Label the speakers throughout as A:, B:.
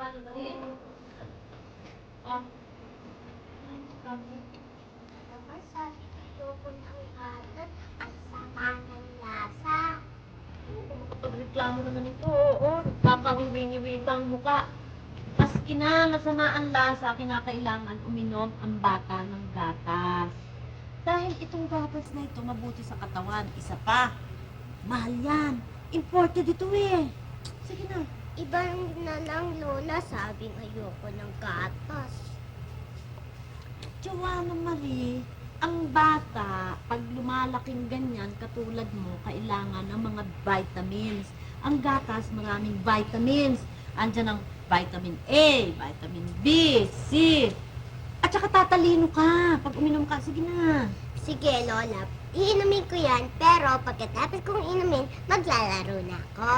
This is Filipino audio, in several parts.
A: Joanna Marie. Oh.
B: Naman sabi ayoko ng gatas at sama ng lasa.
A: Pagreklamo naman ito, oo. Nagpapangiwi-ngiwi ang mukha. Maski na masama ang lasa, kinakailangan uminom ang bata ng gatas. Dahil itong gatas na ito mabuti sa katawan. Isa pa, mahal yan. Imported ito eh. Sige na.
B: Iba na lang, Lola, sabing ayoko ng gatas.
A: Joanna Marie, ang bata, pag lumalaking ganyan, katulad mo, kailangan ng mga vitamins. Ang gatas, maraming vitamins. Andyan ang vitamin A, vitamin B, C. At saka tatalino ka pag uminom ka. Sige na.
B: Sige, Lola, iinumin ko yan, pero pagkatapos kong inumin, maglalaro na ako.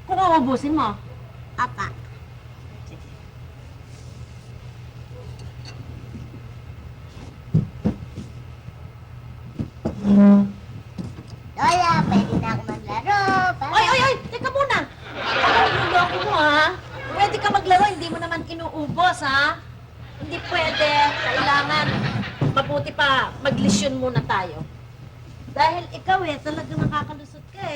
A: Kung uubusin mo.
B: Apa.
A: Sige.
B: Lola, pwede na ako maglaro.
A: Oy! Teka muna! Parang niloloko mo, ha? Pwede ka maglaro, hindi mo naman inuubos, ha? Hindi pwede. Kailangan mabuti pa maglisyon muna tayo. Dahil ikaw talagang nakakalusot ka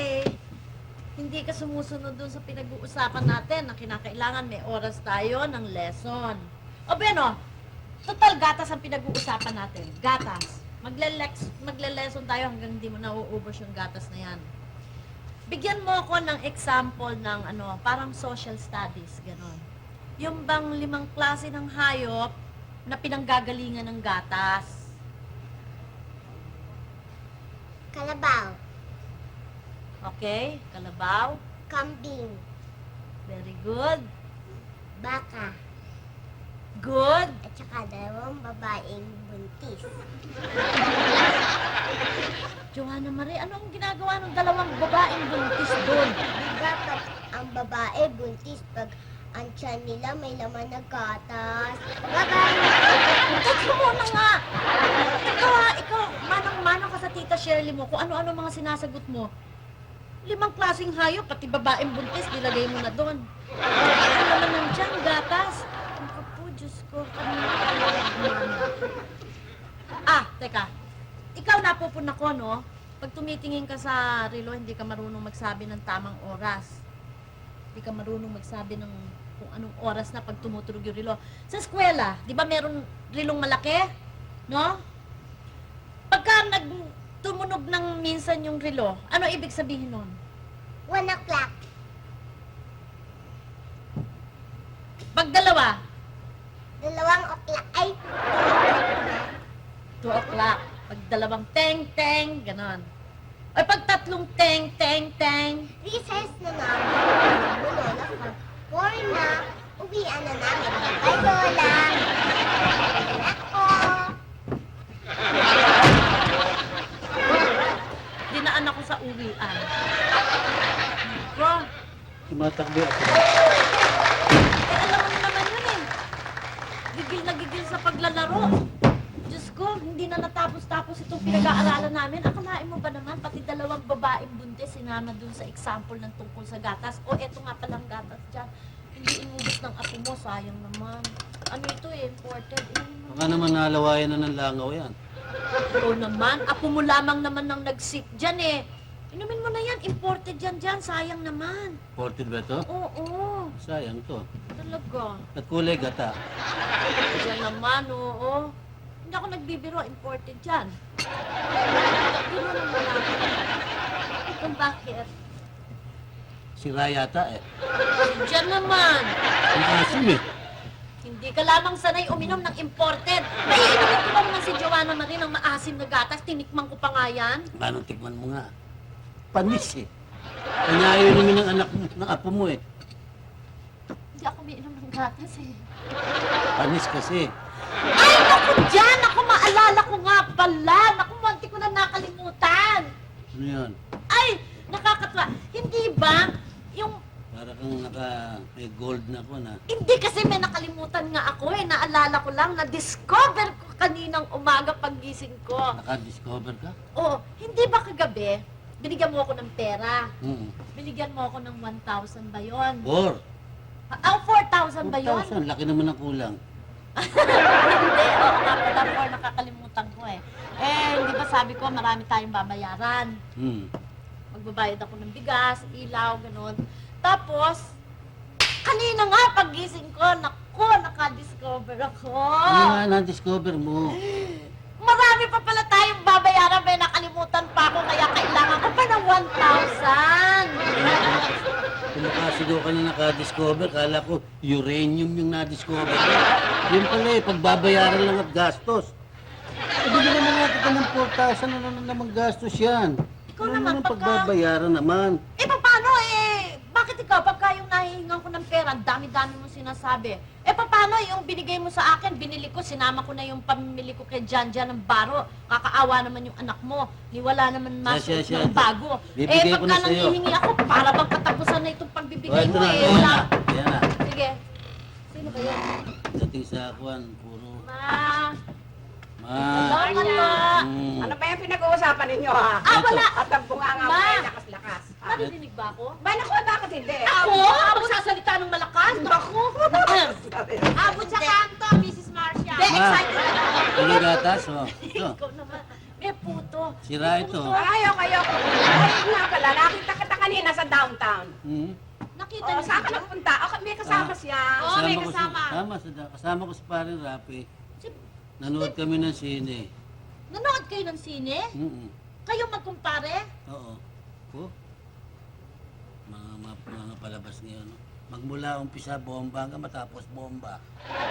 A: Hindi ka sumusunod dun sa pinag-uusapan natin na kinakailangan may oras tayo ng lesson. O Beno, total gatas ang pinag-uusapan natin. Gatas. Magle-lesson tayo hanggang hindi mo nauubos yung gatas na yan. Bigyan mo ako ng example ng parang social studies, ganon. Yung bang 5 klase ng hayop na pinanggagalingan ng gatas.
B: Kalabaw,
A: Okay? Kalabaw.
B: kambing,
A: Very good.
B: baka,
A: Good.
B: at saka 2 babaeng buntis.
A: Joanna Marie, ano ang ginagawa ng 2 babaeng buntis doon?
B: Diba pag ang babae buntis, pag ang tiyan nila may laman na gatas. Babae,
A: Teka muna nga! Ikaw, manang-manang ka sa tita Shirley mo kung ano-ano mga sinasagot mo. 5 klaseng hayop, pati babaeng buntis, nilagay mo na doon. Ano naman ng tiyan, gatas? Ang kapo, Diyos ko, kanina teka. Ikaw napupuna ko, no? Pag tumitingin ka sa relo, hindi ka marunong magsabi ng tamang oras. Hindi ka marunong magsabi ng kung anong oras na pag tumutunog yung relo. Sa eskwela, di ba meron relong malaki? No? Pagka tumunog ng minsan yung relo, ano ibig sabihin nun?
B: 1 o'clock,
A: Pag 2,
B: 2 o'clock, ay,
A: 2 o'clock. Pag 2, teng-teng, ganon. Ay, pag 3, teng-teng-teng.
B: recess na namin. Lola ko, 4 na, uwian na namin. Bye, Lola. Ako.
A: Dinaan ako sa uwian. Ko,
C: Tumatakbo ako.
A: alam mo naman yun Gigil na gigil sa paglalaro. Diyos ko, hindi na natapos-tapos itong pinag-aaralan namin. Akalain mo ba naman, pati 2 babaeng buntis sinama dun sa example ng tungkol sa gatas. O eto nga palang gatas dyan. Hindi inubos ng apo mo, sayang naman. Ano ito imported.
C: Baka naman nalawayan na ng langaw yan.
A: Oo naman, apo mo lamang naman nang nag-sick dyan Inumin mo na yan, imported dyan, sayang naman.
C: Ported ba ito?
A: Oo,
C: Sayang to.
A: talaga.
C: At kulay gata.
A: Diyan naman, oo. Hindi ako nagbibiro, imported dyan. Biro naman ako. Kung bakit?
C: Sira yata eh.
A: Diyan naman.
C: Ang asim eh.
A: Hindi ka lamang sanay uminom ng imported. Naiinumin ko pa naman si Joanna Marie ng maasim na gatas, tinikman ko pa nga yan.
C: Manong tikman mo nga. Panis eh. Kanya ayaw namin ng anak mo, ng apo mo eh.
A: Hindi ako umiinom ng gatas
C: Panis kasi.
A: Ay, naku dyan! Naku, maalala ko nga pala! Naku, munti ko na nakalimutan!
C: Ano yan?
A: Ay, nakakatuwa. Hindi ba? Yung,
C: Para kang may gold na ko na.
A: hindi kasi may nakalimutan nga ako Naalala ko lang, na-discover ko kaninang umaga paggising ko.
C: Naka-discover ka?
A: Oo, hindi ba kagabi, binigyan mo ako ng pera?
C: Oo.
A: Binigyan mo ako ng 1,000 ba yun?
C: Or,
A: Ang 4,000 ba yun?
C: 4,000, laki naman ang kulang.
A: Hindi, oo nga pala, for nakakalimutan ko eh. Di ba sabi ko, marami tayong babayaran.
C: Hmm.
A: Magbabayad ako ng bigas, ilaw, ganun. Tapos, kanina nga, pagising ko, naku, nakadiscover ako.
C: Ano nga na-discover mo?
A: Marami pa pala tayong babayaran, may nakalimutan pa ako, kaya kailangan ko pa ng 1,000.
C: Kung makasigaw ka na nakadiscover, kala ko uranium yung na-discover mo. Yun pala eh, pagbabayaran lang at gastos. Bigyan naman natin ka ng 4,000, ano na naman gastos yan?
A: Ikaw
C: Ano
A: naman,
C: naman
A: pagka-
C: pagbabayaran naman?
A: Paano eh? Bakit ikaw, pagka yung nahihingan ko ng pera, ang dami-dami mo sinasabi. Paano yung binigay mo sa akin, binili ko, sinama ko na yung pamimili ko kay Janjan ng baro. Kakaawa naman yung anak mo. Niwala naman masuot
C: Siya.
A: ng bago.
C: Bibigay ko
A: Pagka
C: na sa'yo.
A: nanghihingi ako, para bang katapusan na itong pagbibigay
C: Oh, ito
A: mo
C: na,
A: eh.
C: ayan
A: Wala.
C: na. Ayan na.
A: Sige. Sino ba yun?
C: Dating sa akuan, puro.
A: Ma.
C: Ma.
A: Salamat po.
C: Hmm.
D: Ano ba yung pinag-uusapan ninyo, ha?
A: Wala.
D: At ang bunganga mo
A: Ma.
D: ay lakas-lakas.
A: Narinig ba ako?
D: Ba, naku, bakit hindi?
A: Ako? Magsasalita ng malakas? Ako? Abot sa kanto, Mrs. Marcia. Hindi,
C: Ma.
A: excited ako.
C: Ano gatas? Oh. Ito.
A: Ikaw naman. May puto.
C: Sira ito.
D: Ayoko. Ay, nga pala, nakita kita kanina sa downtown.
C: Hmm.
A: Nakita
D: Oh,
A: niyo
D: saan ka
A: siya?
D: nagpunta? Okay, may kasama siya.
A: Oo, may
C: ko
A: kasama.
C: kasama ko si Paring Rapi.
A: Si-
C: Nanood kami ng sine.
A: Nanood kayo ng sine?
C: Mm
A: Kayo magkumpare?
C: Oo. Ko? Mga palabas ngayon. No? Magmula umpisa bomba hanggang matapos bomba.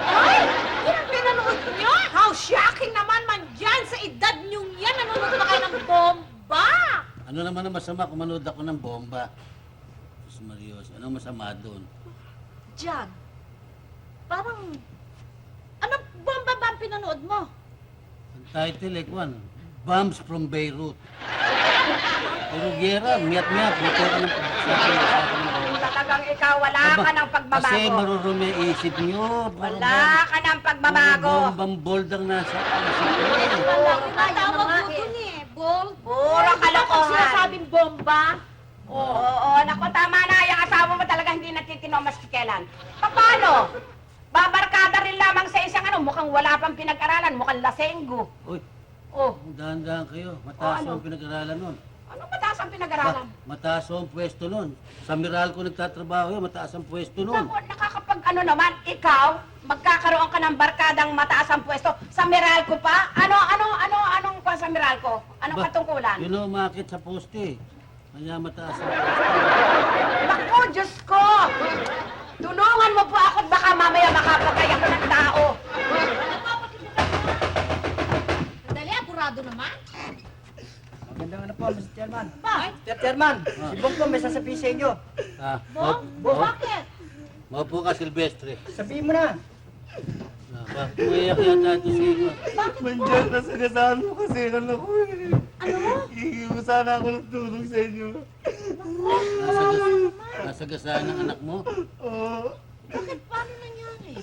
A: Ay! Yan ang pinanood niyo? How shocking naman man dyan sa edad niyong yan. Nanonood pa kayo ng bomba.
C: Ano naman ang masama kung manood ako ng bomba? Sus Marios, anong masama doon?
A: Diyan. Parang... Anong bomba ba ang pinanood mo?
C: Ang title Kwan, Bombs from Beirut. Pero Gera, miyat-miyat, buto ka ng pagsasabi ng bomba.
D: Talagang ikaw, wala
C: Aba,
D: ka ng
C: Kasi
D: pagbabago.
C: marurumi ang isip nyo.
D: Wala ka ng pagbabago.
C: Bombang bold ang nasa isip ko eh.
A: Wala, tinatawag mo dun eh. Bomb.
D: Puro kalokohan.
A: Sinasabing bomba.
D: Oo, naku, tama na. Yung asawa mo talaga hindi natitino mas kailan. Paano? Babarkada rin lamang sa isang mukhang wala pang pinag-aralan, mukhang lasenggo.
C: Uy,
D: Oh,
C: dahan-dahan kayo. Mataas
D: ano?
C: ang pinag-aralan nun.
D: ano mataas ang pinag-aralan?
C: Mataas ang pwesto nun. Sa Miral ko nagtatrabaho yun, mataas ang pwesto nun.
D: Naku, nakakapag naman, ikaw, magkakaroon ka ng barkadang mataas ang pwesto. Sa Meralco pa? Anong pa sa Meralco? Anong
C: Ba,
D: katungkulan?
C: Yun o, umakit sa poste. Kaya mataas ang pwesto.
D: Naku, Diyos ko! Tulungan mo po ako at baka mamaya makapagay ako ng tao.
A: Dali, apurado naman.
E: Magandang ano po, Mr. Chairman.
A: Bakit?
E: Mr. Chairman, si Bong po may sasabihin sa inyo.
C: Ah,
A: Bong? Bakit?
C: Maupo ka, Silvestre.
E: Sabihin mo na.
C: Umiyak yata ito sa inyo.
F: Mandiyan, nasagasaan mo kasi ano ko eh.
A: Ano mo?
F: Hihingi mo sana ako ng tulong sa inyo.
C: Nasagasaan ng anak mo?
F: Oo.
A: Bakit? Paano nangyari?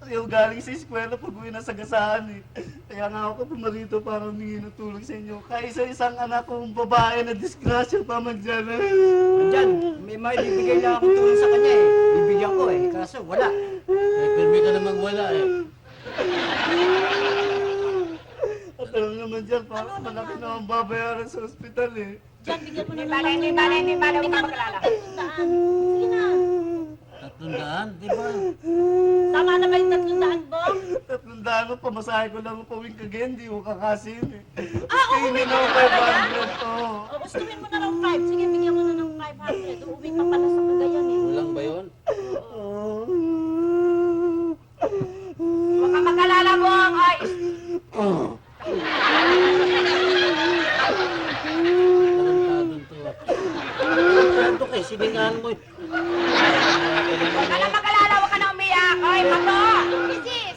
F: Ayaw galing sa eskwela pag uwi nasagasaan eh. Kaya nga ako pumarito para humingi ng tulong sa inyo. Kaya isang anak kong babae na disgrasya pa man dyan.
E: Diyan, may maibibigay lang akong tulong sa kanya eh. Bibigyan ko eh, kaso wala.
C: Eh, pirmi ka namang wala eh.
F: At alam naman dyan, parang malaki na ang babayaran sa ospital eh.
A: Diyan, bigyan mo na
D: Hindi
A: ng
D: bala, huwag ka
A: Bigyan mo
D: maglala.
A: na ng 300. Sige na.
C: 300, di ba?
A: Tama na ba yung 300, Bong?
F: 300 mo, pamasahe ko lang pawing kagayan, di mo kakasin eh.
A: Uuwi
F: Hindi
A: ka
F: na
A: pa
F: ako
A: pala
F: 500 to.
A: O, gustuin mo na ng 5. Sige, bigyan mo na ng 500. Uuwi ka pala sa Cagayan eh.
C: Kulang ba yun?
D: Huwag ka mag-alala mo ang ay.
C: Tarantadon to. Tarantado kay, siningaan mo eh.
D: Huwag ka na mag-alala, huwag ka na umiyak. Oy, Pato! Isis!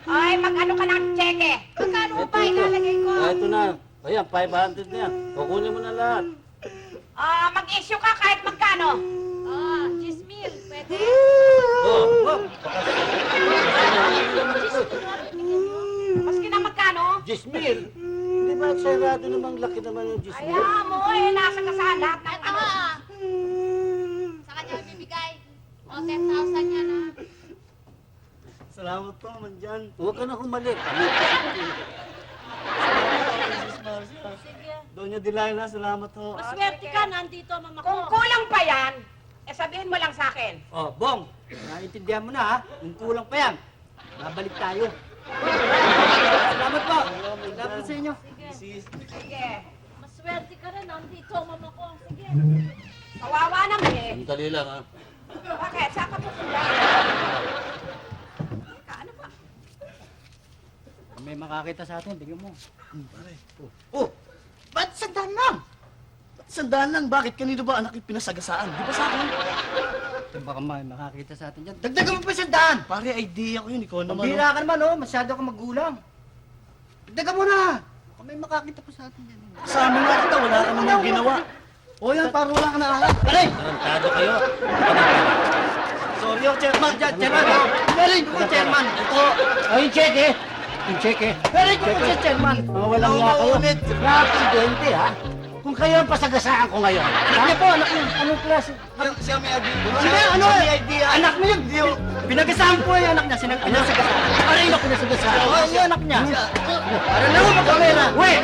D: Oy, mag-ano ka ng tseke. Magkano pa ilalagay ko?
C: Ah, ito na. Ayan, 500 na yan. Kukunin mo na lahat.
D: Mag-issue ka kahit magkano.
A: Gismil, pwede.
C: Oh, oh.
D: Maski na magkano.
C: Gismil. Hindi ba eksarado namang laki naman yung Gismil?
D: Ayaw mo, nasa kasahan lahat ng ano.
A: Sa kanya bibigay. O,
B: 10,000 yan, ha?
F: Salamat po, Mandyan.
C: Huwag ka na humalik.
F: Salamat po, Mrs. Marcia.
A: Sige.
F: Doña Delilah, salamat ho.
A: Maswerte ka, nandito ang mama ko.
D: Kung kulang pa yan, eh sabihin mo lang sa akin.
E: Oh, Bong, naiintindihan mo na ha? Kung kulang pa yan, babalik tayo. Salamat po. Salamat sa inyo.
F: Sis,
D: Sige.
A: Maswerte ka rin, nandito ang mama ko. Sige.
D: Kawawa naman eh.
C: Sandali lang, ha?
D: Bakit? Saan ka pupunta? Teka, ano ba?
E: May makakita sa atin, tingnan mo.
F: oh, ba't sandaan lang? Ba't sandaan lang? Bakit? Kanino ba anak yung pinasagasaan? Di ba sa akin?
E: Baka may makakita sa atin dyan. Dagdagan mo pa yung sandaan!
F: Pare, idea ko yun. Ikaw naman.
E: Pambira ka naman, oh. Masyado ka magulang. Dagdagan mo na! Baka may makakita pa sa atin dyan.
F: Kasama nga kita, wala ka namang ginawa. O yan, para wala ka na alam. Pare!
C: Tarantado kayo.
F: Sorry, chairman.
E: Chairman, oh. Very good, chairman. Ito.
C: Oh, yung check, eh. Yung check, eh.
E: Very good, chairman.
C: Walang nga kayo. Na-aksidente, ha? Kung kayo ang pasagasaan ko ngayon.
E: Ano po, anak niyo? Anong klase?
F: Siya may idea.
E: Sige, ano
F: Siya
E: eh?
F: may idea.
E: Anak niyo? Pinagasahan po yung anak niya. Pinasagasaan. Ano yung pinasagasaan? Oo, yung anak niya. Para lang mo magkamera. Wait!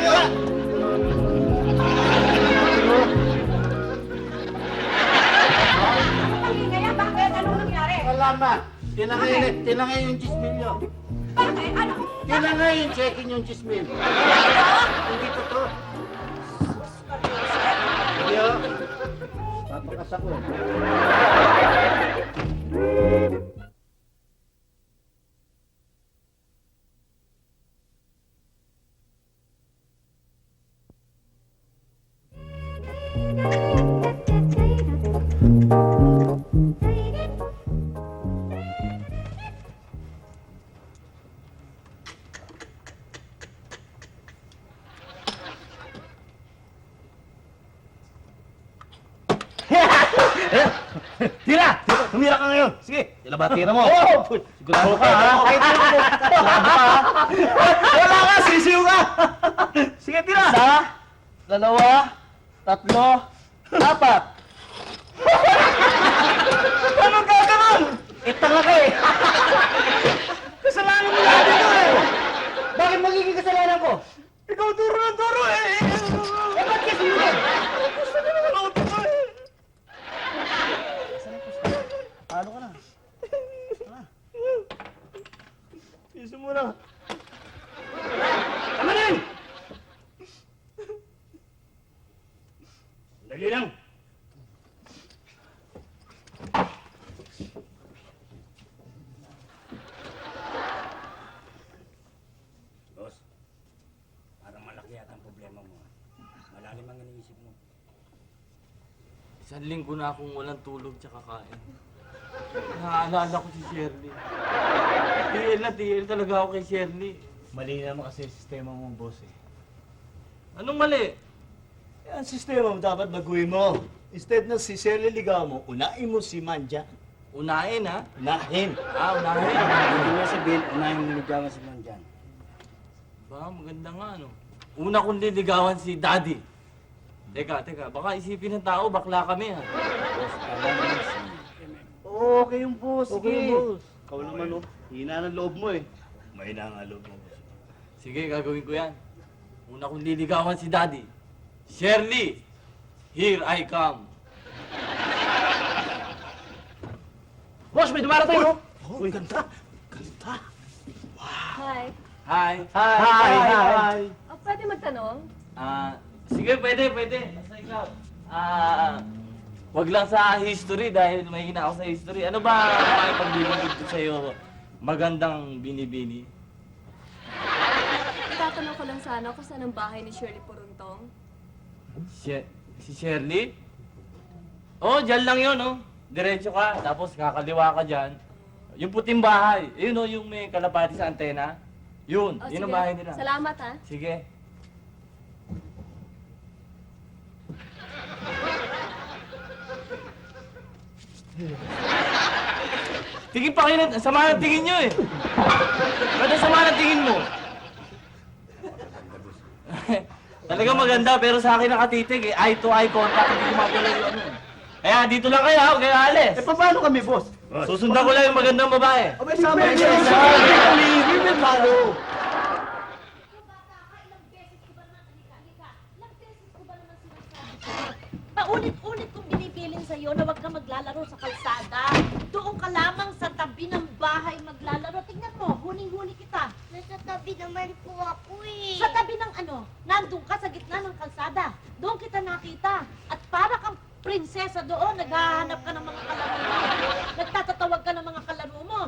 D: Kaya bakit? Anong nangyari?
C: Wala. Tinangay yung chismilyo.
D: Bakit? Ano?
C: Tinangay yung checking yung chismil. Hindi totoo. Hindi, oh. Papakas ako.
F: Tira! Tumira ka ngayon. Sige, tira ba tira mo? Sigurado ka, ha? Wala ka, sisiw ka! Sige, tira! Isa, dalawa, tatlo, apat. Anong gagawin? Itanga ka eh. Kasalanan mo lahat ito eh.
E: Bakit magiging kasalanan ko?
F: Ikaw duro ng duro eh.
E: Eh, ba't kasi yun?
F: Gusto na naman ako ito eh. Paano ka na? Iso mo na. Tama na yun! Dali lang.
E: Boss, parang malaki yata ang problema mo. Malalim ang iniisip mo.
G: Isang linggo na akong walang tulog tsaka kain. Naaalala ko si Shirley. TL talaga ako kay Shirley.
F: Mali naman kasi yung sistema mo, boss eh.
G: Anong mali?
F: Yan, sistema mo dapat baguhin mo. Instead na si Shirley ligaw mo, unahin mo si Manja.
G: Unahin, ha?
F: Unahin.
G: Unahin.
E: Hindi mo sabihin, unahin mo ligawan si Man dyan.
G: Ba, maganda nga, no? Una kong liligawan si Daddy. Teka, baka isipin ng tao, bakla kami, ha?
E: Boss, kala mo si Clement.
F: Okay yung boss.
G: Okay, boss.
F: Ikaw naman, oh. Hina ng loob mo eh. Mahina nga loob mo, boss.
G: Sige, gagawin ko yan. Una kong liligawan si Daddy. Shirley, here I come.
F: Boss, may dumarating, oh! Uy, ganda! Ganda!
H: Hi.
G: Hi.
F: Hi!
H: Oh, pwede magtanong?
G: Sige, pwede. Basta ikaw. Wag lang sa history dahil mahina ako sa history. Ano ba may pagbibigay ko sa'yo? Magandang binibini.
H: Itatanong ko lang sana kung saan ang bahay ni Shirley Puruntong.
G: Si Shirley? Oh, dyan lang yun, oh. Diretso ka, tapos kakaliwa ka dyan. Yung puting bahay, yun oh, yung may kalapati sa antena. Yun,
H: Oh,
G: yun ang
H: sige.
G: bahay nila.
H: Salamat, ha?
G: Sige. Tingin pa kayo na, sama ng tingin nyo eh. Ba't ang sama ng tingin mo? Talagang maganda, pero sa akin nakatitig eh. Eye to eye contact, hindi gumagalaw yung ano. Kaya dito lang kayo, huwag kayo alis.
F: Eh, paano kami, boss?
G: Susundan ko lang yung magandang babae.
F: Abay, sama kayo sa Ribbon Malo.
A: Paulit-ulit kong binibilin sa'yo na huwag ka maglalaro sa kalsada. Doon ka lamang sa tabi ng bahay maglalaro. Tingnan mo, huling-huli kita.
B: Nasa tabi naman po ako eh.
A: Sa tabi ng ano, nandun ka sa gitna ng kalsada. Doon kita nakita. At para kang prinsesa doon, naghahanap ka ng mga kalaro mo. Nagtatatawag ka ng mga kalaro mo.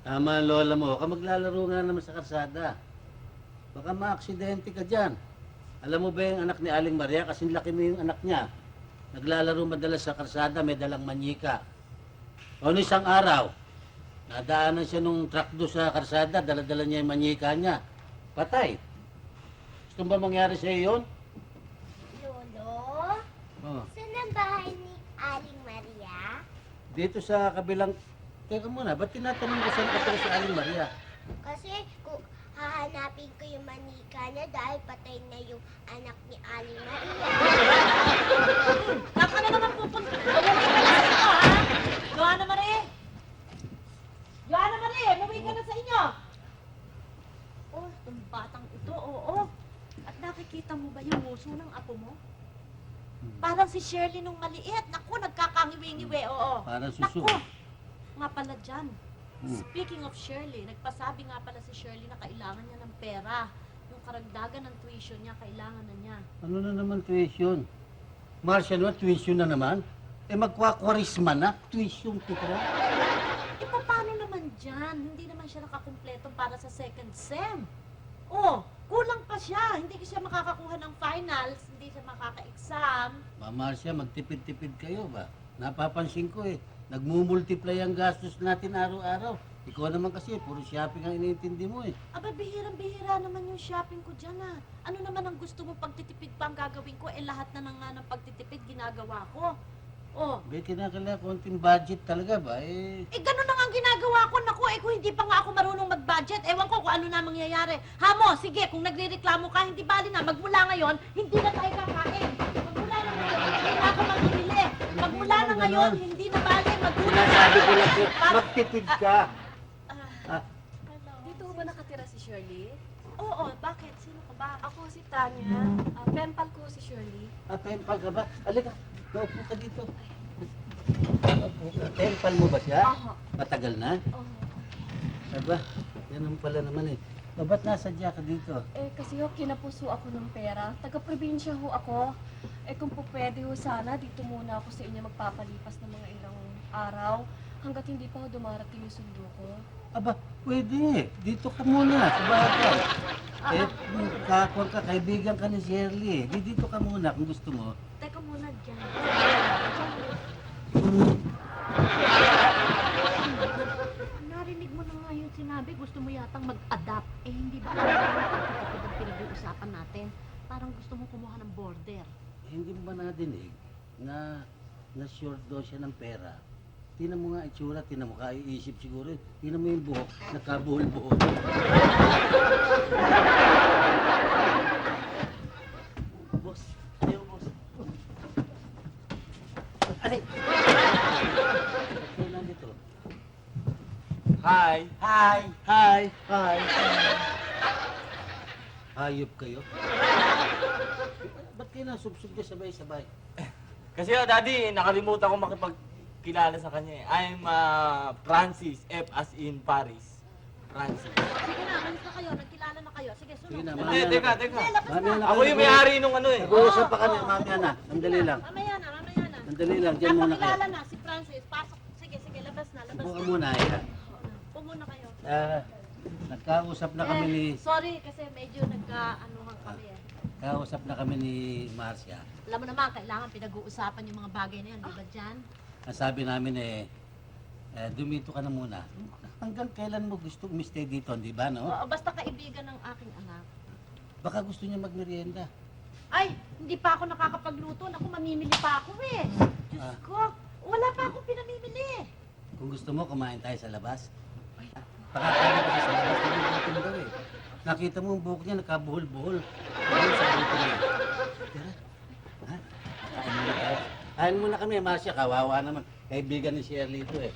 C: Tama ang lola mo, ka maglalaro nga naman sa kalsada. Baka maaksidente ka dyan. Alam mo ba yung anak ni Aling Maria, kasing laki mo yung anak niya. Naglalaro madalas sa kalsada, may dalang manyika. O isang araw, nadaanan siya nung truck doon sa kalsada, dala-dala niya yung manyika niya. Patay. Gusto ba mangyari sa'yo yun?
B: Lolo,
C: Oh.
B: saan ang bahay ni Aling Maria?
C: Dito sa kabilang... Teka muna, ba't tinatanong ko saan ka si Aling Maria?
B: Kasi kung hahanapin ko yung manika niya dahil patay na yung anak ni Aling Maria.
A: Saan ka na naman pupunta? Umuwi ka na sa inyo, ha? Johanna Marie! Johanna Marie, umuwi ka na sa inyo! Oh, itong batang ito, oo. At nakikita mo ba yung muso ng apo mo? Parang si Shirley nung maliit. Naku, nagkakangiwi-ngiwi, oo.
C: Parang suso.
A: Naku, nga pala dyan.
C: Hmm.
A: Speaking of Shirley, nagpasabi nga pala si Shirley na kailangan niya ng pera. Yung karagdagan ng tuition niya, kailangan na niya.
C: Ano na naman tuition? Marcia naman, tuition na naman. Eh magkwakwarisma na, tuition titra.
A: Eh, paano naman dyan? Hindi naman siya nakakumpleto para sa second sem. Oh, kulang pa siya. Hindi siya makakakuha ng finals, hindi siya makaka-exam.
C: Ma Marcia, magtipid-tipid kayo ba? Napapansin ko eh, nagmumultiply ang gastos natin araw-araw. Ikaw naman kasi, puro shopping ang iniintindi mo eh.
A: Aba, bihirang-bihira naman yung shopping ko dyan ah. Ano naman ang gusto mo pagtitipid pa ang gagawin ko? Eh, lahat na nga ng pagtitipid ginagawa ko. Oh,
C: Be, kinakailangan konting budget talaga ba? Eh,
A: ganun na nga ang ginagawa ko. Naku, kung hindi pa nga ako marunong mag-budget, ewan ko kung ano na mangyayari. Hamo, sige, kung nagre-reklamo ka, hindi bali na. Magmula ngayon, hindi na tayo kakain. Magmula na ngayon, hindi na ako magbibili. Magmula na ngayon, hindi na bali. Magmula na
C: sinasabi ko lang,
A: Ah,
C: magtipid ka. Ah,
A: hello.
H: Dito ba nakatira si Shirley?
A: Oo, bakit? Sino ka ba?
H: Ako si Tanya. Penpal ko si Shirley.
C: tempal ka ba? Halika, naupo ka dito. Naupo ka. Tempal mo ba siya?
H: Aha.
C: Matagal na?
H: Oo.
C: Aba, ganun pala naman eh. O, ba't nasadya ka dito?
H: Kasi ho, kinapuso ako ng pera. Taga-probinsya ho ako. Kung po pwede ho sana, dito muna ako sa inyo magpapalipas ng mga ilang araw. Hanggat hindi pa ho dumarating yung sundo ko.
C: Aba, pwede. Dito ka muna, sa bagay. Eh, kakon ka, kaibigan ka ni Shirley. Dito ka muna kung gusto mo.
A: Teka muna dyan. Narinig mo na nga yung sinabi, gusto mo yatang mag-adapt. Eh, hindi ba ang pinag-uusapan natin? Parang gusto mo kumuha ng border.
C: Eh, hindi mo ba nadinig na short daw siya ng pera? Tingnan mo nga itsura, tingnan mo, kaiisip siguro. Tingnan mo yung buhok, nagkabuhol-buhol.
F: Boss, ayaw, boss.
C: Aray! Ba't nandito?
G: Hi!
F: Hi! Hi! Hi!
C: Hayop kayo? Ba't kayo nasubsob ka sabay-sabay?
G: Kasi daddy, nakalimutan ko makipagkilala sa kanya eh. I'm Francis, F as in Paris. Francis.
A: Sige na, alis na kayo. Nagkilala na kayo. Sige, sunod.
C: Sige na,
G: Hindi,
C: mamaya
G: teka,
C: na.
G: teka.
A: Sige, labas
C: Mamaya
A: na.
C: na.
G: Ako yung may-ari nung ano eh.
C: Nag-uusap pa kami, mamaya na. Sandali lang.
A: Mamaya na, mamaya na.
C: Sandali lang, dyan muna kayo.
A: Napakilala na si Francis. Pasok. Sige, sige, labas na, labas
C: Upo ka
A: na.
C: muna, Aya.
A: Pumuna kayo.
C: Nagkausap na kami ni...
A: Sorry, kasi medyo nagka-anuhan kami eh.
C: Kausap na kami ni Marcia.
A: Alam mo naman, kailangan pinag-uusapan yung mga bagay na yan, di ba dyan?
C: Ang sabi namin dumito ka na muna. Hanggang kailan mo gusto umistay dito, di ba, no?
A: Oo, basta kaibigan ng aking anak.
C: Baka gusto niya magmerienda.
A: Ay, hindi pa ako nakakapagluto. Naku, mamimili pa ako eh. Diyos
C: Ah.
A: ko, wala pa akong pinamimili.
C: Kung gusto mo, kumain tayo sa labas. Pakakain kasi sa labas, nagugutom daw eh. Nakita mo ang buhok niya, nakabuhol-buhol. Ayun sa buhok niya. Tara. Ha? Kain muna tayo. Kain muna kami, Marcia. Kawawa naman. Kaibigan ni Shirley ito eh.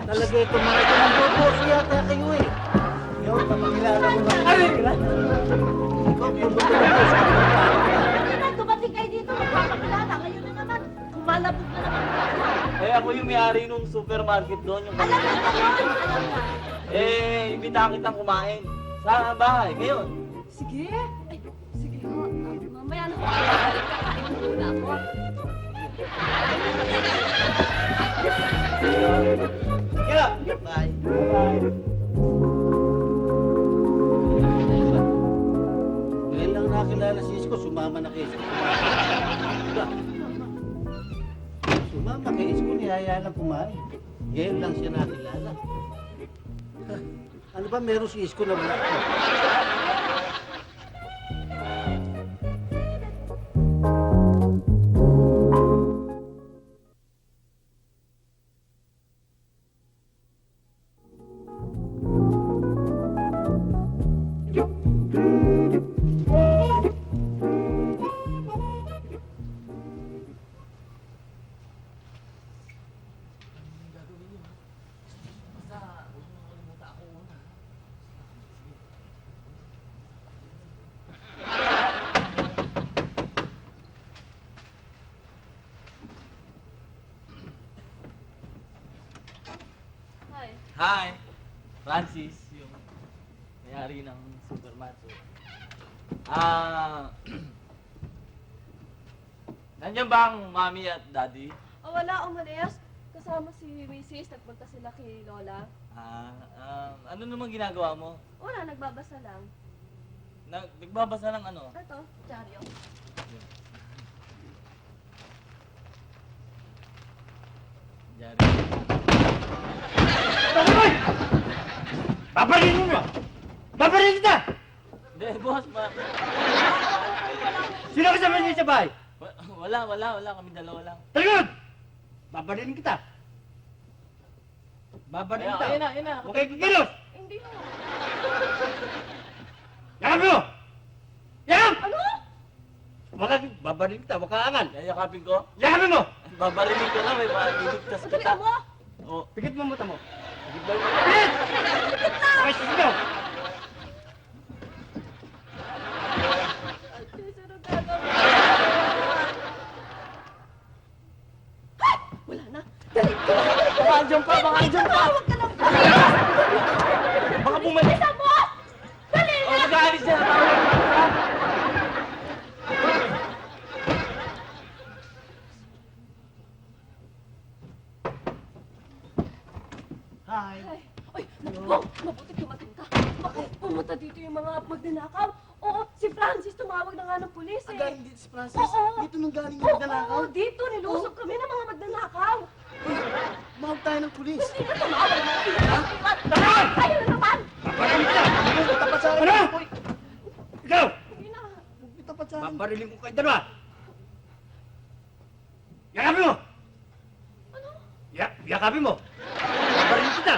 C: Talaga ito mga ito ng boboso yata kayo eh. Yo, kapakilala mo ba?
A: Kaya dumating kayo dito, magpapakilala. Ngayon na naman, kumalabog na naman.
G: Eh, ako yung may-ari nung supermarket doon. Yung
A: Alam mo na yun, alam mo.
G: imbitahan kitang kumain. Sa bahay, ngayon.
H: Sige. Ay, sige ho. Mamaya na ho. Kakain muna ako.
E: Kaya, bye.
C: Ngayon lang nakilala si Isko, sumama na kay Isko. Sumama kay Isko, niyaya lang kumain. Ngayon lang siya nakilala. Ano ba meron si Isko na wala ko?
H: Hi.
G: Hi! Francis, yung may-ari ng supermarket. Nandiyan ba ang mami at daddy?
H: Oh, wala, umalis. Kasama si Mrs. Nagpunta sila kay Lola.
G: Ano naman ginagawa mo?
H: Wala, nagbabasa lang.
G: Nagbabasa ng ano?
H: Ito, dyaryo.
G: Diary.
E: Paparilin mo! Paparilin kita!
G: Hindi, boss.
E: Sino kasama niyo sa bahay?
G: Wala. Kami dalawa lang.
E: Talagang! Babarilin kita! Babarilin kita!
G: Ayun na.
E: Huwag kayo kikilos!
H: Hindi na.
E: Yakap mo! Yakap! Ano? Babarilin kita, huwag ka angal!
G: Yayakapin ko.
E: Yakapin mo!
G: Babarinig ko na, may mailigtas kita.
H: Dali mo!
G: Oh,
E: Pikit mo ang mata mo!
G: hindi ba yung...
E: Pikit! Okay, sisigaw!
H: Sino gagawin? Wala na. Dali!
G: Baka andyan pa!
H: Tawag ka lang!
G: Baka bumalik!
H: Isa mo! Dali
G: Oh,
H: na!
G: mag-aalis yan!
E: Hi!
H: Ay, ay, naku, mabuti dumating ka. Baka pumunta dito yung mga magnanakaw. Oo, si Francis tumawag na nga ng pulis eh.
F: Galing dito si Francis.
H: Oo.
F: Dito nang galing yung
H: Oo,
F: magnanakaw.
H: dito, nilusog kami ng mga magnanakaw.
F: Mahal tayo ng pulis.
H: Hindi na tumawag ng pulis. Ayaw na naman.
E: Babarilin kita!
F: Tapat sa akin.
E: Ano?
F: Boy.
E: Ikaw!
H: Hindi na.
F: Tapat sa akin.
E: Babarilin ko kayo dalawa! Yakapin mo!
H: Ano?
E: Yakapin mo! Babarilin kita!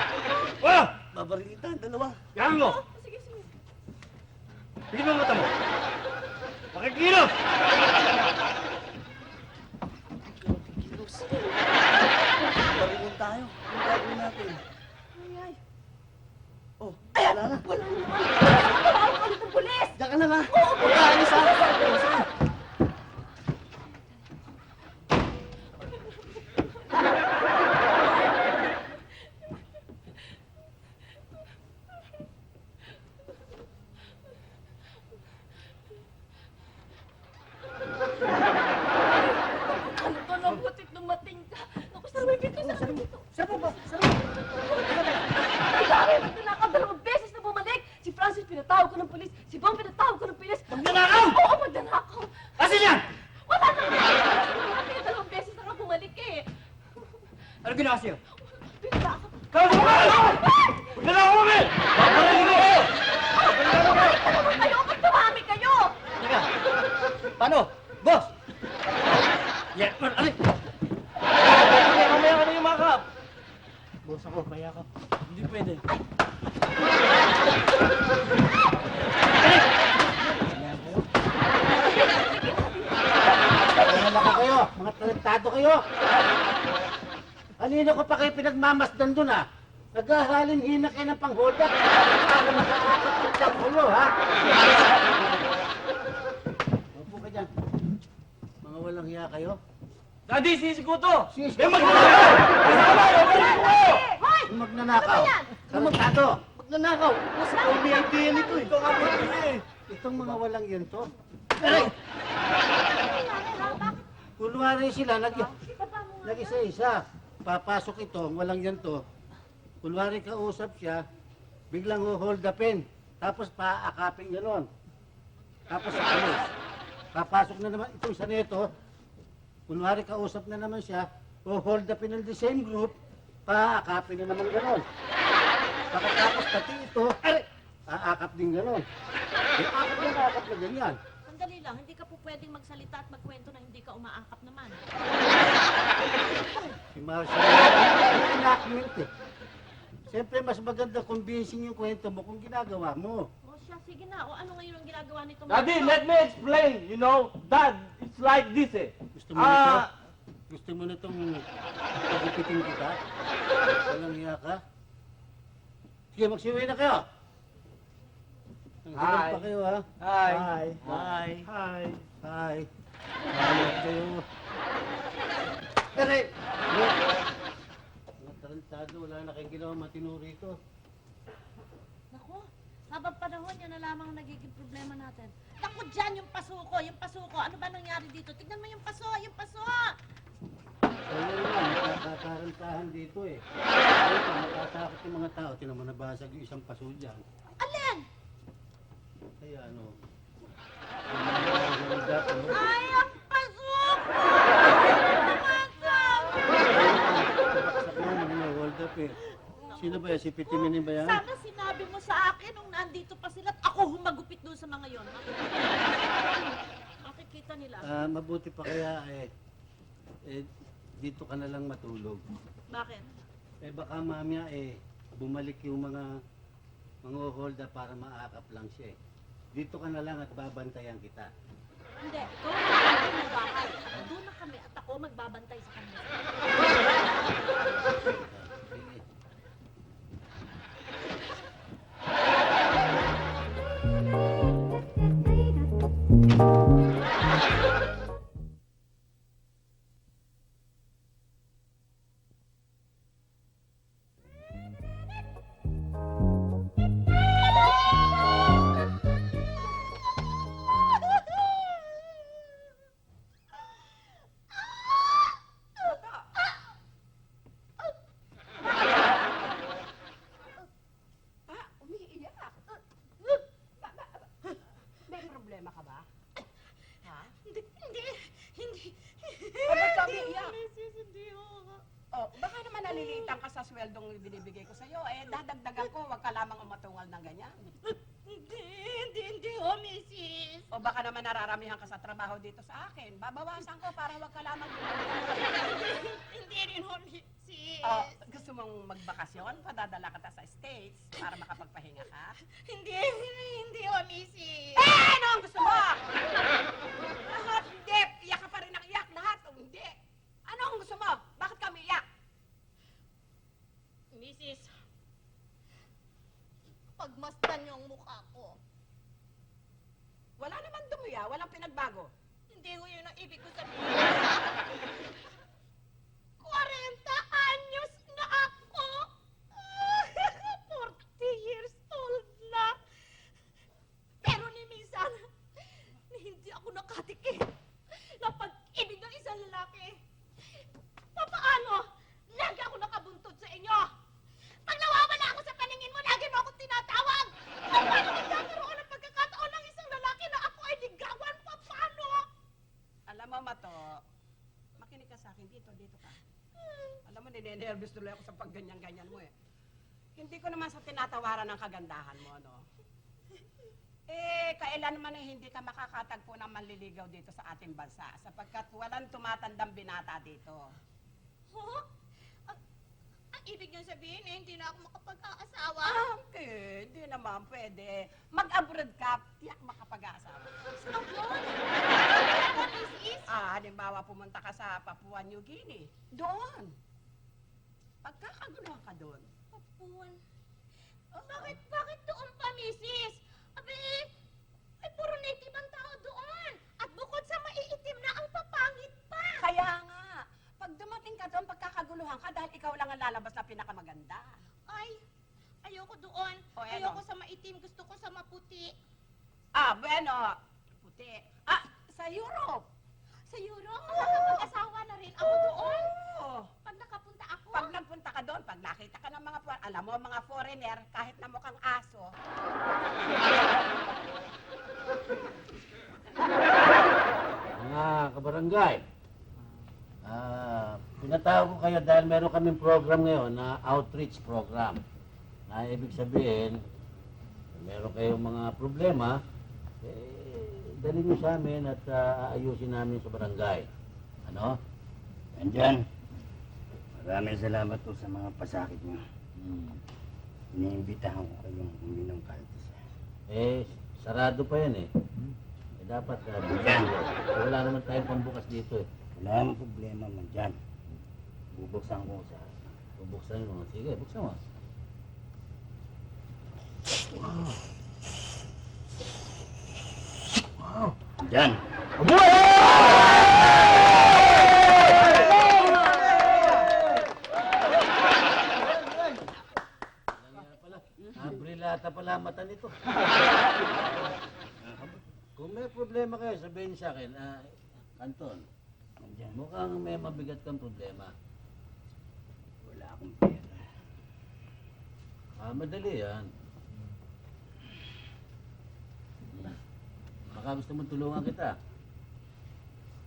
E: Oh!
F: Babarilin tayo, dalawa.
E: Yakapin mo!
H: Sige, sige.
E: Pikit mo ang mata mo! Makikilos!
F: Kilos. Babarilin tayo. Ano gagawin natin?
H: Ay, ay.
F: Oh, wala na.
H: Wala na naman. Tumawag ka ulit ng pulis.
F: Diyan ka lang ha. Pagkaalis ha.
H: Ano to, nabutit dumating ka. Naku, sarap dito, sarap dito.
E: Saan mo ba? Saan mo?
H: Ay, dami, magnanakaw. 2 beses na bumalik. Si Francis pinatawag ko ng pulis. Si Bong pinatawag ko ng pulis.
E: Magnanakaw!
H: Oo, magnanakaw.
E: Asan yan?
H: Wala na. Kaya 2 beses na nga bumalik eh.
E: Ano ginawa sa'yo?
H: Pinatawag.
E: Kaso mo! Magnanakaw kami! Babarilin ko kayo!
H: Kayo, ba't tumami kayo?
E: Teka, paano? Boss! Yeah, ano?
G: Mamaya ka na yung makap.
E: Boss ako, kaya ka.
G: Hindi pwede.
H: Sige, sige,
C: Talentado kayo! Kanina ko pa kayo pinagmamasdan dun ah. Naghahalin hina kayo ng pang-hold up. Para makakakot yung jump ulo ha. Opo ka dyan. Mga walang hiya kayo.
G: Daddy, sisiko to!
C: Sis,
G: Eh, magnanakaw!
C: Yung magnanakaw. Talentado. Magnanakaw.
F: Ikaw may idea nito eh.
C: Itong mga walang yun to. Aray! Kunwari sila, nag-isa-isa. Papasok ito, walang yan to. Kunwari kausap siya, biglang hold upin. Tapos paakapin gano'n. Tapos alis. Papasok na naman itong isa nito. Kunwari kausap na naman siya, hold upin ng the same group, paakapin na naman gano'n. Pagkatapos pati ito, aakap din gano'n. Aakap na ganyan.
A: Sandali lang, hindi ka po pwedeng magsalita at magkwento na hindi ka umaakap naman.
C: Si Marshall, may enactment eh. Siyempre, mas maganda convincing yung kwento mo kung ginagawa mo.
A: O siya, sige na. O ano ngayon ang ginagawa nito?
G: Daddy, let me explain. You know, Dad, it's like this eh.
C: Gusto mo nito? Gusto mo na itong pagupitin kita? Walang hiya ka? Sige, magsiuwi na kayo. Ang hirap
G: Hi.
C: pa kayo ha?
G: Hi.
F: Hi. Hi.
C: Hi. Halit kayo. Aray! Mga tarantado, wala na kayong ginawa matino rito.
A: Naku, habang panahon yan na lamang ang nagiging problema natin. Naku, dyan yung pasuko, yung pasuko. Ano ba nangyari dito? Tignan mo yung paso, yung paso!
C: Ayun nga, nakakatarantahan dito eh. Ito, natatakot yung mga tao. Tinan mo, nabasag yung isang paso dyan.
A: Alin?
C: Kaya ano, yung mga hulda, ano,
A: Ay, ang pasuko!
C: baksak na, mga hold up eh. Sino ba yan? Si Pitiminin ba yan?
A: Sana sinabi mo sa akin nung nandito pa sila at ako humagupit doon sa mga yon. Makikita nila.
C: Mabuti pa kaya dito ka na lang matulog.
A: Bakit?
C: Baka mamaya bumalik yung mga hold up para maakap lang siya eh. Dito ka na lang at babantayan kita.
A: Hindi, ikaw ang magbabantay ng bahay. Doon na kami at ako magbabantay sa kanila.
C: Sige.
D: Umiiyak. May problema ka ba? Ha?
A: Hindi.
D: Ba't ka umiiyak?
A: Mrs. hindi ako.
D: Oh, baka naman nalilitan ka sa sweldong binibigay ko sa'yo. Dadagdagan ko, wag ka lamang umatungal ng ganyan.
A: Hindi ho, Mrs.
D: O baka naman nararamihan ka sa trabaho dito sa akin. Babawasan ko para wag ka lamang
A: Hindi rin ho, Mrs.
D: Oh, gusto mong magbakasyon? Padadala kita sa States para makapagpahinga ka?
A: Hindi ho, Mrs.
D: Ano ang gusto mo? Lahat hindi. Iyak ka pa rin ang iyak. Lahat o hindi. Ano ang gusto mo? Bakit ka umiiyak?
A: Mrs.
B: Pagmasdan niyo ang mukha ko.
D: Wala naman dumuya. Walang pinagbago.
A: Hindi ho yun ang ibig ko sabihin.
B: 40 anyos na ako!
A: 40 years old na. Pero ni minsan, hindi ako nakatikit na pag-ibig ng isang lalaki. Papaano? Lagi ako nakabuntod sa inyo. Pag nawawala ako sa paningin mo, lagi mo akong tinatawag. Paano nagkakaroon ng pagkakataon ng isang lalaki na ako ay ligawan? Paano?
D: Alam mo, Mato, makinig ka sa akin. Dito ka. Alam mo, ninenervous tuloy ako sa pagganyan-ganyan mo eh. Hindi ko naman sa tinatawaran ng kagandahan mo, no? Kailanman hindi ka makakatagpo ng manliligaw dito sa ating bansa sapagkat walang tumatandang binata dito.
B: Huh? Ang ibig niyo sabihin hindi na ako makapag-aasawa?
D: Hindi naman pwede. Mag-abroad ka, tiyak makapag-asawa.
B: Saan yun? Misis?
D: Halimbawa pumunta ka sa Papua New Guinea. Doon. Pagkakaguluhan ka doon.
B: Papuan. Bakit doon pa, misis? Abi, ay puro native ang tao doon. At bukod sa maiitim na, ang papangit pa.
D: Kaya nga, pag dumating ka doon, pagkakaguluhan ka dahil ikaw lang ang lalabas na pinakamaganda.
B: Ay, ayoko doon.
D: O, ano?
B: Ayoko sa maitim, gusto ko sa maputi.
D: Bueno. Puti. Sa Europe.
B: Sa Europe, makakapag-asawa na rin ako doon.
D: Oo.
B: Pag nakapunta ako.
D: Pag nagpunta ka doon, pag nakita ka ng mga alam mo, mga foreigner, kahit na mukhang aso,
C: Mga kabarangay, pinatawag ko kayo dahil meron kaming program ngayon na outreach program. Na ibig sabihin, meron kayong mga problema, dali nyo sa amin at aayusin namin sa barangay. Ano?
I: Andyan. Maraming salamat po sa mga pasakit niyo. Iniimbitahan ko kayong uminom kahit isa.
C: Sarado pa yan eh. Dapat buksan. Wala naman tayong pambukas dito eh.
I: Wala namang problema man dyan. Bubuksan ko sa...
C: Bubuksan mo. Sige, buksan mo.
I: Dyan.
C: Brilata pala ang mata nito. Kung may problema kayo, sabihin sa akin, Kanton,
I: Andyan.
C: mukhang may mabigat kang problema.
I: Wala akong pera.
C: Madali yan. Baka gusto mo tulungan kita.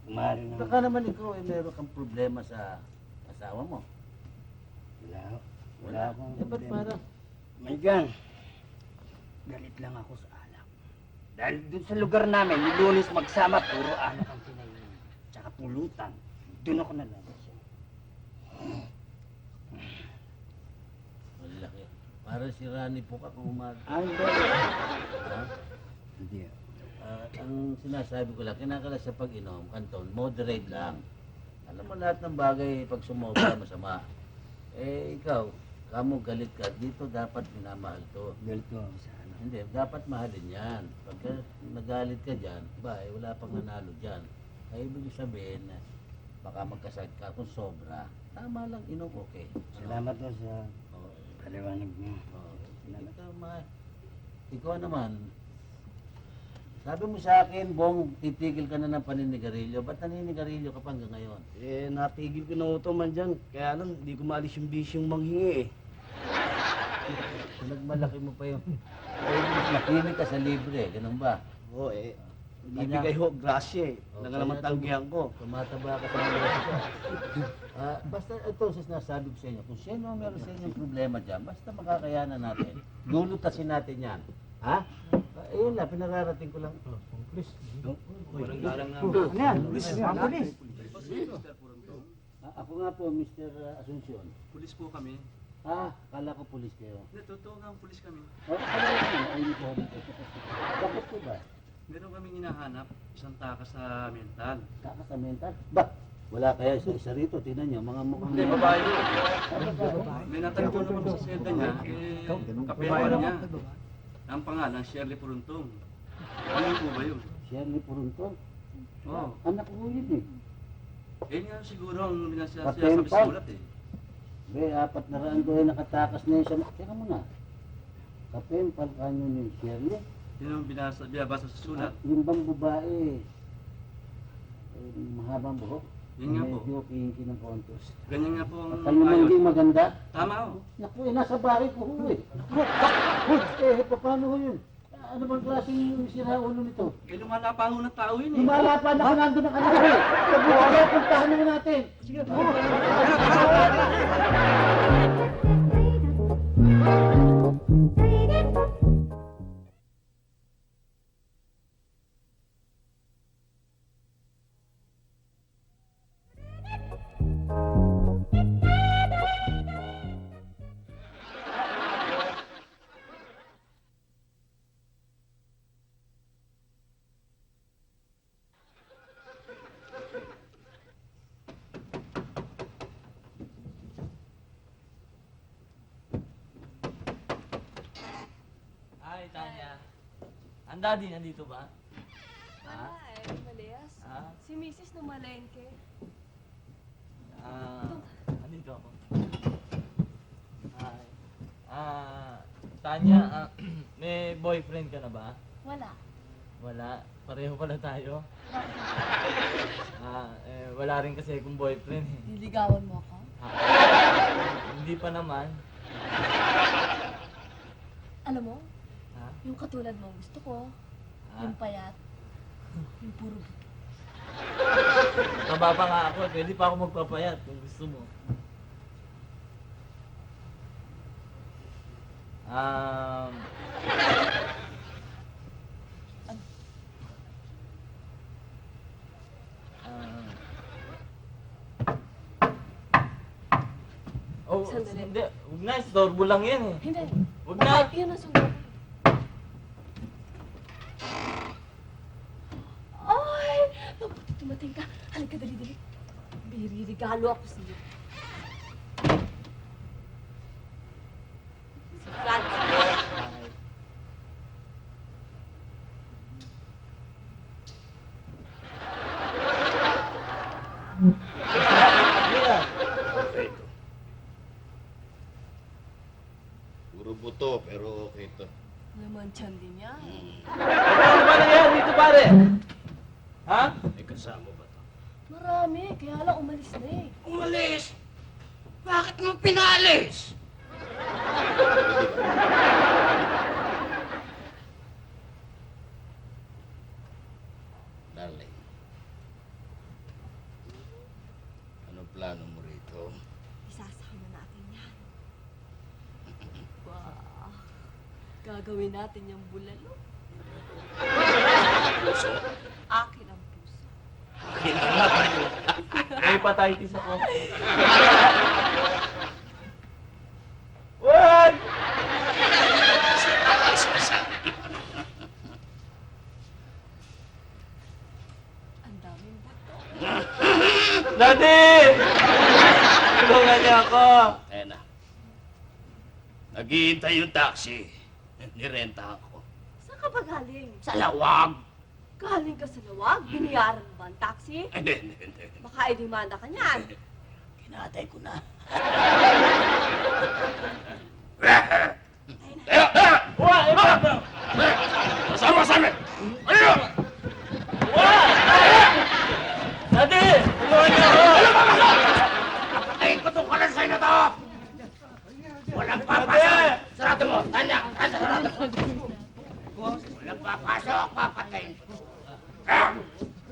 I: Kumari naman.
C: Baka naman ikaw ay meron kang problema sa asawa mo.
I: Wala akong
C: Eh, ba't
I: problema.
C: parang?
I: May gan. Galit lang ako sa alak. Dahil dun sa lugar namin, yung Lunes magsama, puro alak ang pinainom. Tsaka pulutan. Doon ako nalaman siya.
C: Malaki. Para si Rani po ka kung umaga.
I: Hindi.
C: Ha?
I: Hindi.
C: Ang sinasabi ko lang, kinakala sa pag-inom, Kanton, moderate lang. Alam mo lahat ng bagay, pag sumobra, masama. Ikaw, kamo galit ka, dito dapat minamahal to.
I: Galit ko ako sa alak.
C: Hindi, dapat mahalin yan. Pagka nagalit ka dyan, wala pang nanalo dyan. Ay, ibig sabihin, baka magkasakit ka kung sobra. Tama lang, inom, okay.
I: Salamat po sa
C: Oh,
I: paliwanag niyo.
C: ikaw naman, sabi mo sa akin, Bong, titigil ka na ng paninigarilyo. Ba't naninigarilyo ka pa hanggang ngayon?
F: Natigil ko na ito man dyan. Kaya lang, hindi ko maalis yung bisyong manghingi eh.
C: Pinagmalaki mo pa yung... Nakinig ka sa libre, ganun ba?
F: Oo ibigay ho, grasya eh. Nagalaman tanggihan ko.
C: Tumataba ka sa mga basta ito sa sinasabi ko sa inyo, kung sino ang meron sa inyong problema dyan, basta makakayanan natin, lulutasin natin yan. Ha? Ayun na, pinararating ko lang. Please.
F: Walang galang na.
E: Ano yan? Pulis.
C: Ako nga po, Mr. Asuncion.
F: Pulis po kami.
C: Kala ko pulis kayo.
F: Totoo nga, pulis kami.
C: Ano yun? Ay, hindi ko bakit po ba?
F: Meron kaming hinahanap, isang taka sa mental.
C: Kakasamental? Ba? Wala kaya isa rito, tingnan nyo, mga mukhang...
F: Hindi, babae yun. May natanong naman sa selda niya, kapera niya. Ang pangalan, Shirley Puruntong. Ano po ba yun?
C: Shirley Puruntong?
F: Oo.
C: Anak ko yun eh.
F: Nga siguro ang sinasabi
C: Kapempal.
F: sulat eh.
C: 400 doon nakatakas na yun sa... Teka muna. Kapempal kanyo ni Shirley.
F: Yun ang binabasa sa sulat.
C: Yung bang babae, mahabang buhok.
F: Yun nga po.
C: Medyo kinky ng kontos.
F: Ganyan nga po ang
C: At yung hindi maganda.
F: Tama ho.
C: Naku, nasa bahay ko ho eh. Paano ho yun? Ano bang klaseng sira ulo nito?
F: Eh, lumalapango ng tao yun eh.
C: Lumalapan ako nandun ang kanila eh. Sabi ko, puntahan naman natin. Sige.
G: Tanya. Ang daddy nandito ba? Ha?
H: Ay, malayas.
G: Ha?
H: Si Mrs. na malengke.
G: Nandito ako. Hi. Tanya, may boyfriend ka na ba?
H: Wala.
G: Wala. Pareho pala tayo. Wala rin kasi akong boyfriend eh.
H: Liligawan mo ako?
G: Hindi pa naman.
H: Alam mo,
G: Ha?
H: yung katulad mo gusto ko.
G: Ha?
H: Yung payat. Yung puro.
G: Taba pa nga ako. Pwede pa ako magpapayat kung gusto mo. Oh,
H: Sandali.
G: hindi. Huwag na. Istorbo lang yan eh.
H: Hindi.
G: Huwag na.
H: Yun ang sunod. Ay! Mabuti tumating ka. Halika, dali-dali. Biriregalo ako sa iyo. Si Francis.
C: Okay to. Puro buto, pero okay to.
H: Naman tiyan din yan.
G: Ano ba nangyari dito, pare? Ha?
C: May kasama ba to?
H: Marami, kaya lang umalis na eh.
C: Umalis! Bakit mo pinalis? Darling, anong plano mo rito?
H: Isasama natin yan. Wow. Gagawin natin yung bulalo.
C: Puso?
H: Akin ang puso.
G: May hepatitis ako. Wag!
H: Ang daming buto.
G: Daddy! Tulungan niya ako.
C: Ayan na. Naghihintay yung taxi. Nirenta ako.
H: Saan ka ba galing?
C: Sa lawag!
H: Galing ka sa lawag? Biniyaran mo ba ang taxi?
C: Hindi.
H: Baka idemanda ka niyan.
C: Kinatay ko na.
G: Wag! Iba!
C: Kasama sa amin! Ano?
G: Wag! Daddy! Tulungan niya ako!
C: Patayin ko tong kalansay na to! Walang papasok! Sarado mo! Tanya! Sarado mo! Walang papasok! Papatayin ko!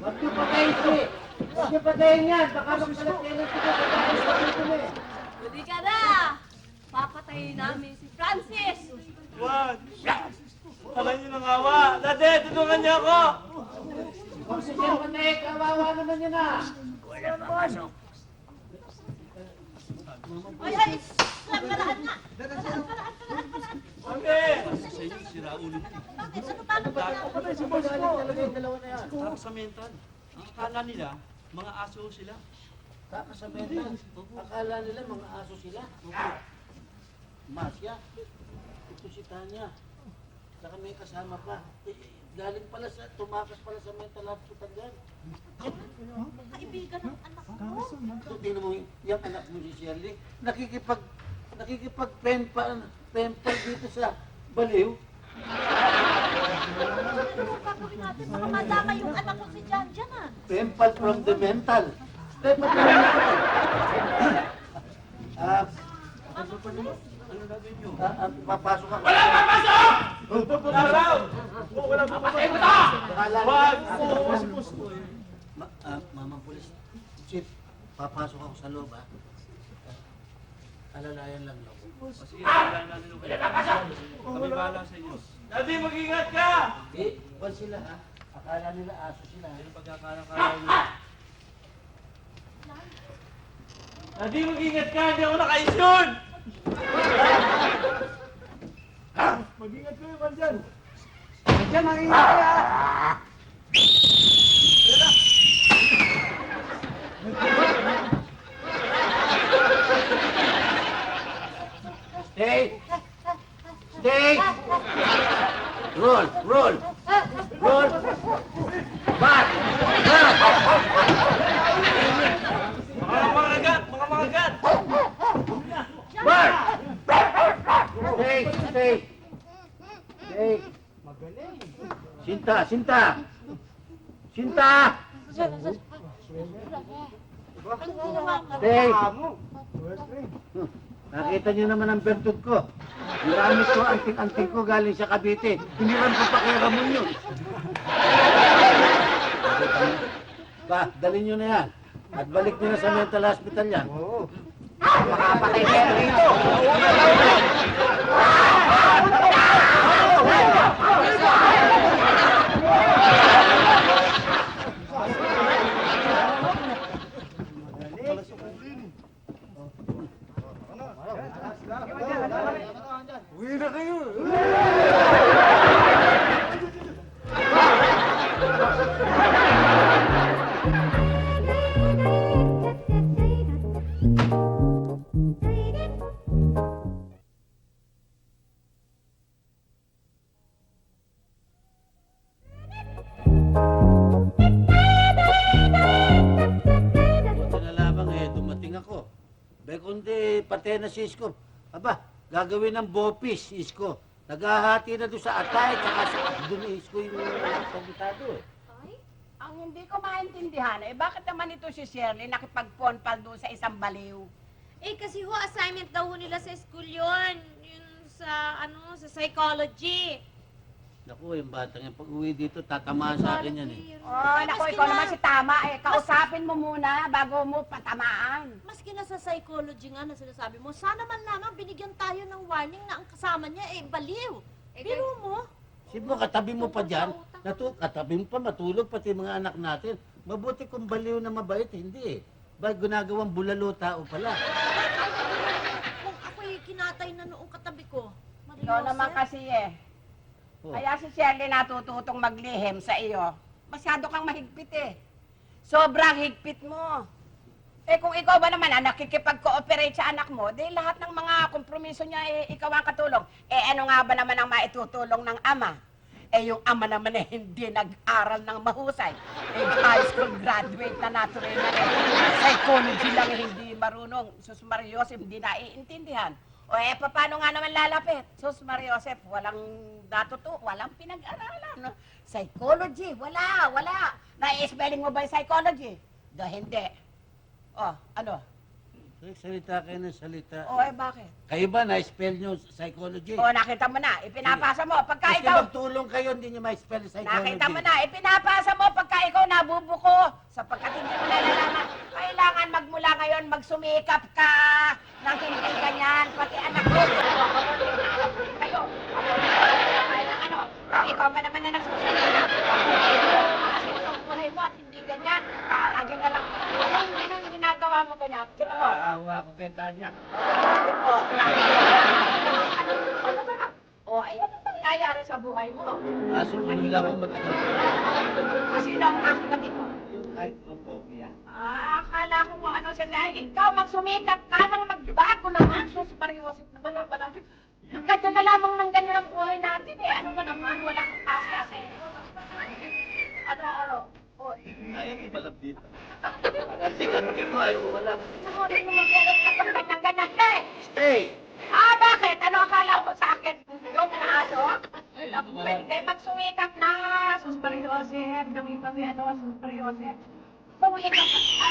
I: Huwag niyo patayin ko eh. Huwag niyo patayin yan. Baka magsalat kayo ng patayin sa dito eh.
H: Huli ka na! Papatayin namin si Francis!
G: Wag! Alam niyo ng awa! Daddy! Tulungan niya ako!
I: Huwag si Sir patayin. Kawawa naman yan ah.
C: Walang papasok!
A: Ay! Lahat na!
G: Mami!
A: Bakit? Ano ba? Ano ba?
I: Patay si boss ko. Talaga yung dalawa na yan.
E: Kakasamental. Ang akala nila, mga aso sila.
I: Kakasabihan. Akala nila mga aso sila. Masya. Ito si Tanya. Saka may kasama pa. Galing pala sa, tumakas pala sa mental hospital yan.
A: Kaibigan ng anak ko.
I: So, tingnan mo yung anak mo si Shirley. Nakikipag-pen dito sa baliw.
A: Ano gagawin natin? Baka madama yung anak ko si Jan Jan ah.
I: Pempal from the mental. Pempal from the mental.
E: Ano gagawin nyo?
I: Papasok ako.
G: Wala papasok! Wala papasok! Wag!
I: Mamang pulis. Chief, papasok ako sa loob ha. Alalayan lang ako.
E: Sige, kailangan natin yung kami bahala sa inyo.
G: Daddy, mag-ingat ka!
I: Wal sila ha. Akala nila aso sila.
E: Yung pagkakala-kala nyo.
G: Daddy, mag-ingat ka! Hindi ako naka-insure!
E: Mag-ingat kayo, Bandyan!
I: Diyan, mangingat kayo ha. Stay! Stay!
C: Roll! Roll! Roll! Back! Back!
G: Mga kagat! Mga kagat!
C: Back! Stay! Stay! Stay! Sinta! Sinta! Sinta! Stay! Nakita niyo naman ang bertud ko. Ginamit ko ang anting-anting ko galing sa Cavite. Hiniram ko pa kay Ramon yun. Ba, dalhin niyo na yan. At balik niyo na sa mental hospital yan.
D: Makapatay kayo rito.
C: Uwi na kayo! Buti na lamang dumating ako. Bay kundi pati na si Isko. Aba, gagawin ng bopis, Isko. Naghahati na doon sa atay, tsaka sa doon Isko yung pagkitado eh.
D: Ang hindi ko maintindihan, bakit naman ito si Shirley nakipagponpal doon sa isang baliw?
B: Eh, kasi ho, assignment daw ho nila sa school yun. Yun sa, sa psychology.
C: Naku, yung batang yung pag-uwi dito, tatamaan sa akin yan eh.
D: Oh, naku, ikaw naman si Tama. Kausapin mo muna bago mo patamaan.
A: Maski na sa psychology nga na sinasabi mo, sana man lamang binigyan tayo ng warning na ang kasama niya baliw. Biro mo?
C: Sino katabi mo pa dyan? Katabi mo pa matulog, pati mga anak natin. Mabuti kung baliw na mabait, hindi eh. Ba, ginagawang bulalo tao pala.
A: Kung ako'y kinatay na noong katabi ko,
D: Ikaw naman kasi
C: Oh.
D: Kaya si Shirley natututong maglihim sa iyo. Masyado kang mahigpit eh. Sobrang higpit mo. Eh kung ikaw ba naman nakikipag-cooperate sa anak mo, di lahat ng mga kompromiso niya ikaw ang katulong. Eh ano nga ba naman ang maitutulong ng ama? Eh yung ama naman hindi nag-aral ng mahusay. Eh high school graduate na natural na rin. Psychology lang hindi marunong. Sus Maria Joseph, hindi naiintindihan. O paano nga naman lalapit? Sus Maria Joseph, walang datuto, walang pinag-aralan. No? Psychology, wala. Nai-spelling mo ba yung psychology? Hindi. Oh, ano?
C: Salita kayo ng salita.
D: O bakit?
C: Kayo ba na-spell nyo psychology?
D: O nakita mo na, ipinapasa mo. Pagka
C: Kasi
D: ikaw,
C: magtulong kayo, hindi nyo ma-spell psychology.
D: nakita mo na, ipinapasa mo pagka ikaw nabubuko. Sapagkat hindi mo nalalaman, kailangan magmula ngayon magsumikap ka nang hindi ganyan, pati anak mo. Kayo, ano, ikaw ba naman na nagsusunod? Kasi itong buhay mo at hindi ganyan. Lagi na lang, anong ginagawa mo ganyan? Kino mo?
C: Awa ko kay Tanya.
D: O, ayan ang nangyayari sa buhay mo.
C: Aso, hindi lang ako mag-anak.
D: Sino ang aklat ito?
C: Ay, opo, yan.
D: Akala ko kung ano sila. Ikaw magsumikat ka nang magbago ng asos. Mariosip na wala. Ganda na lamang ng ganyan ang buhay natin eh. Ano ba naman? Wala kang kasi. Ano? Oy.
C: Ayaw ko malap dito. Tingnan mo, ayaw ko malap.
D: Nakunin mo mag-alap ka pang ganyan eh.
C: Stay!
D: Bakit? Ano akala mo sa akin? Yung aso? Pwede magsumikap na. Sus Mariosip. Dami ano, Sus Mariosip. Sumikap ka.